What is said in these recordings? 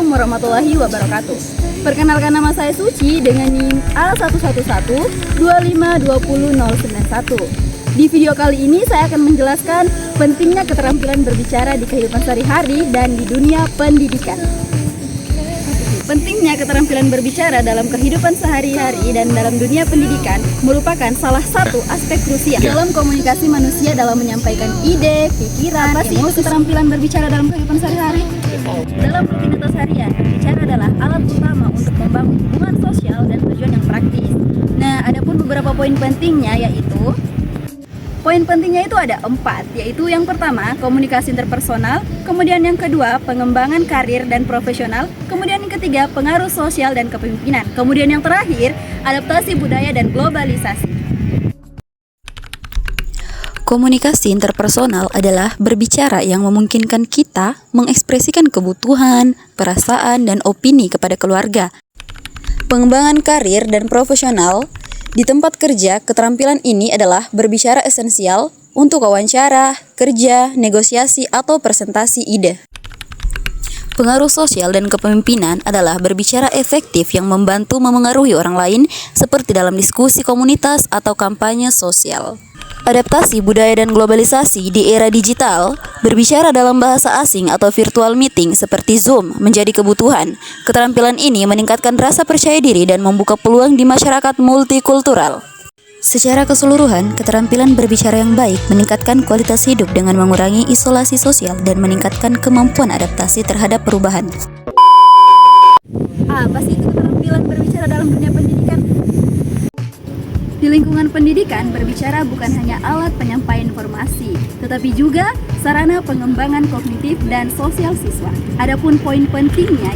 Assalamualaikum warahmatullahi wabarakatuh. Perkenalkan, nama saya Suci dengan NIM A111-2520-091. Di video kali ini saya akan menjelaskan pentingnya keterampilan berbicara di kehidupan sehari-hari dan di dunia pendidikan. Pentingnya keterampilan berbicara dalam kehidupan sehari-hari dan dalam dunia pendidikan merupakan salah satu aspek krusial dalam komunikasi manusia dalam menyampaikan ide, pikiran, emosi. Keterampilan berbicara dalam kehidupan sehari-hari dalam rutinitas harian, berbicara adalah alat utama untuk membangun hubungan sosial dan tujuan yang praktis. Nah, adapun beberapa poin pentingnya yaitu ada 4, yaitu yang pertama, komunikasi interpersonal, kemudian yang kedua, pengembangan karir dan profesional, kemudian yang ketiga, pengaruh sosial dan kepemimpinan, kemudian yang terakhir, adaptasi budaya dan globalisasi. Komunikasi interpersonal adalah berbicara yang memungkinkan kita mengekspresikan kebutuhan, perasaan, dan opini kepada keluarga. Pengembangan karir dan profesional. Di tempat kerja, keterampilan ini adalah berbicara esensial untuk wawancara, kerja, negosiasi, atau presentasi ide. Pengaruh sosial dan kepemimpinan adalah berbicara efektif yang membantu memengaruhi orang lain seperti dalam diskusi komunitas atau kampanye sosial. Adaptasi budaya dan globalisasi di era digital, berbicara dalam bahasa asing atau virtual meeting seperti Zoom menjadi kebutuhan. Keterampilan ini meningkatkan rasa percaya diri dan membuka peluang di masyarakat multikultural. Secara keseluruhan, keterampilan berbicara yang baik meningkatkan kualitas hidup dengan mengurangi isolasi sosial dan meningkatkan kemampuan adaptasi terhadap perubahan. Apa sih itu keterampilan berbicara dalam dunia pendidikan? Di lingkungan pendidikan, berbicara bukan hanya alat penyampaian informasi, tetapi juga sarana pengembangan kognitif dan sosial siswa. Adapun poin pentingnya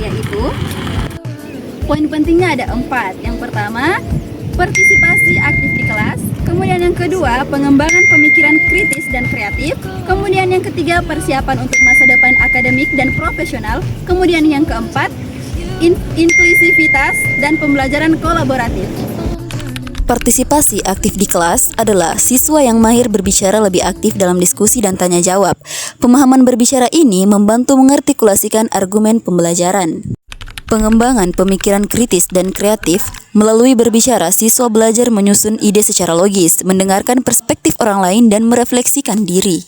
ada 4. Yang pertama, partisipasi aktif di kelas. Kemudian yang kedua, pengembangan pemikiran kritis dan kreatif. Kemudian yang ketiga, persiapan untuk masa depan akademik dan profesional. Kemudian yang keempat, inklusivitas dan pembelajaran kolaboratif. Partisipasi aktif di kelas adalah siswa yang mahir berbicara lebih aktif dalam diskusi dan tanya jawab. Pemahaman berbicara ini membantu mengartikulasikan argumen pembelajaran. Pengembangan pemikiran kritis dan kreatif. Melalui berbicara, siswa belajar menyusun ide secara logis, mendengarkan perspektif orang lain, dan merefleksikan diri.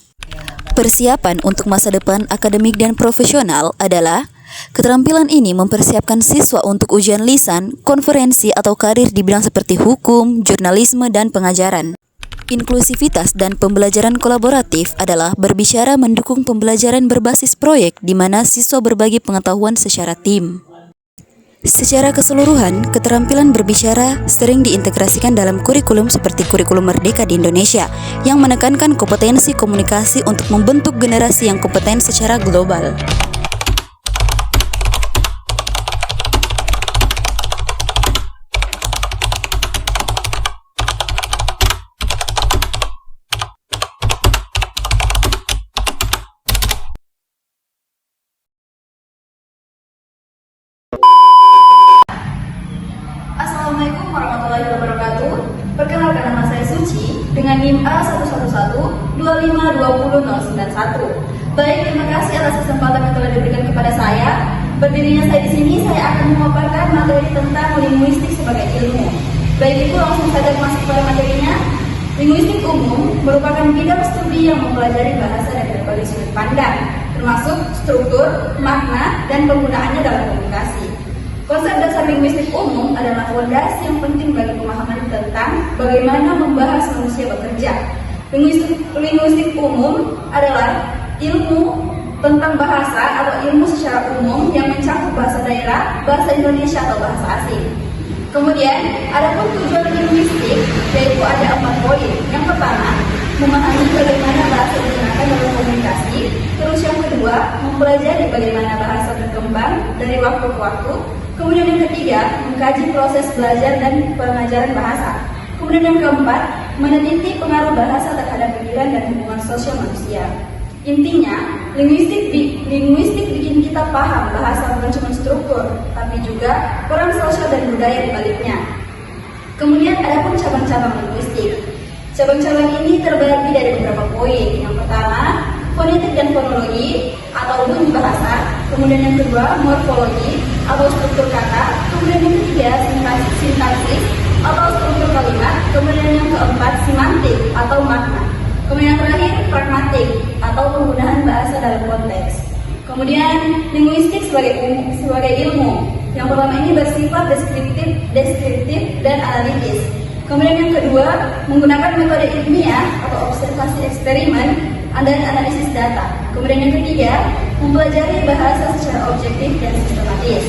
Persiapan untuk masa depan akademik dan profesional adalah keterampilan ini mempersiapkan siswa untuk ujian lisan, konferensi, atau karir di bidang seperti hukum, jurnalisme, dan pengajaran. Inklusivitas dan pembelajaran kolaboratif adalah berbicara mendukung pembelajaran berbasis proyek di mana siswa berbagi pengetahuan secara tim. Secara keseluruhan, keterampilan berbicara sering diintegrasikan dalam kurikulum seperti kurikulum Merdeka di Indonesia yang menekankan kompetensi komunikasi untuk membentuk generasi yang kompeten secara global. Assalamualaikum warahmatullahi wabarakatuh. Perkenalkan, nama saya Suci dengan NIM A111-2520-091. Baik, terima kasih atas kesempatan yang telah diberikan kepada saya. Berdirinya saya di sini, saya akan memaparkan materi tentang linguistik sebagai ilmu. Baik, itu langsung saja masuk pada materinya. Linguistik umum merupakan bidang studi yang mempelajari bahasa dari berbagai sudut pandang, termasuk struktur, makna, dan penggunaannya dalam komunikasi. Konsep dasar linguistik umum adalah fondasi yang penting bagi pemahaman tentang bagaimana membahas manusia bekerja. Linguistik umum adalah ilmu tentang bahasa atau ilmu secara umum yang mencakup bahasa daerah, bahasa Indonesia atau bahasa asing. Kemudian, adapun tujuan linguistik yaitu ada 4 poin. Yang pertama, memahami bagaimana bahasa digunakan dalam komunikasi. Terus yang kedua, mempelajari bagaimana bahasa berkembang dari waktu ke waktu. Kemudian yang ketiga, mengkaji proses belajar dan pengajaran bahasa. Kemudian yang keempat, meneliti pengaruh bahasa terhadap pikiran dan hubungan sosial manusia. Intinya, linguistik bikin kita paham bahasa bukan cuma struktur, tapi juga peran sosial dan budaya di baliknya. Kemudian ada pun cabang-cabang linguistik. Cabang-cabang ini terbagi dari beberapa poin. Yang pertama, fonetik dan fonologi atau bunyi bahasa, kemudian yang kedua morfologi atau struktur kata, kemudian yang ketiga sintaksis atau struktur kalimat, kemudian yang keempat semantik atau makna, kemudian yang terakhir pragmatik atau penggunaan bahasa dalam konteks. Kemudian linguistik sebagai ilmu. Yang pertama ini bersifat deskriptif dan analitis. Kemudian yang kedua menggunakan metode ilmiah atau observasi eksperimen dan analisis data. Kemudian yang ketiga mempelajari bahasa secara objektif dan sistematis.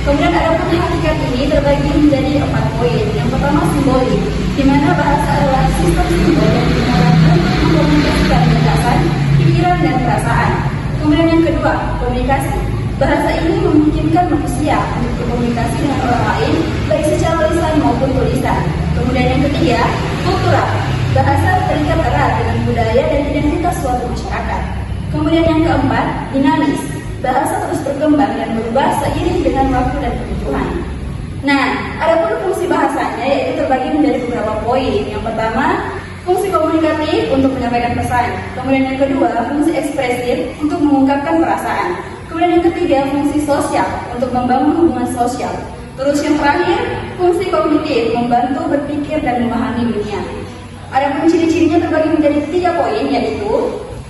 Kemudian adapun hakikat ini terbagi menjadi 4 poin. Yang pertama simbolik, di mana bahasa adalah sistem simbol yang digunakan untuk mengkomunikasikan gagasan, pikiran dan perasaan. Kemudian yang kedua komunikasi. Bahasa ini memungkinkan manusia untuk berkomunikasi dengan orang lain baik secara lisan maupun tulisan. Kemudian yang ketiga kultural. Bahasa terikat erat dengan budaya dan identitas suatu masyarakat. Kemudian yang keempat dinamis. Bahasa terus berkembang dan berubah seiring dengan waktu dan kebutuhan. Nah, adapun fungsi bahasanya yaitu terbagi menjadi beberapa poin. Yang pertama, fungsi komunikatif untuk menyampaikan pesan. Kemudian yang kedua, fungsi ekspresif untuk mengungkapkan perasaan. Kemudian yang ketiga, fungsi sosial untuk membangun hubungan sosial. Terus yang terakhir, fungsi kognitif membantu berpikir dan memahami dunia. Adapun ciri-cirinya terbagi menjadi 3 poin yaitu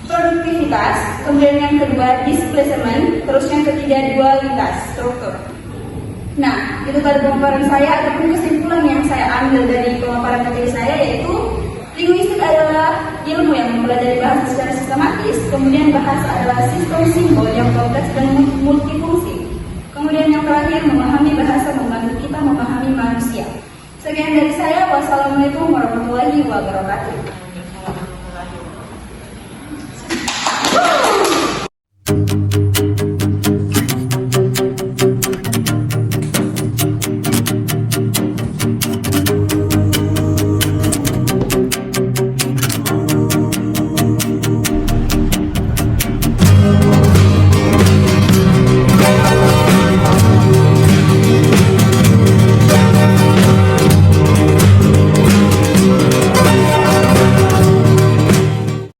produktivitas, kemudian yang kedua displacement, terus yang ketiga dualitas struktur. Nah, itu tadi pemaparan saya. Adapun kesimpulan yang saya ambil dari pemaparan materi saya yaitu linguistik adalah ilmu yang mempelajari bahasa secara sistematis, kemudian bahasa adalah sistem simbol yang kompleks dan multifungsi. Kemudian yang terakhir, memahami bahasa membantu kita memahami manusia. Sekian dari saya. Wassalamualaikum warahmatullahi wabarakatuh.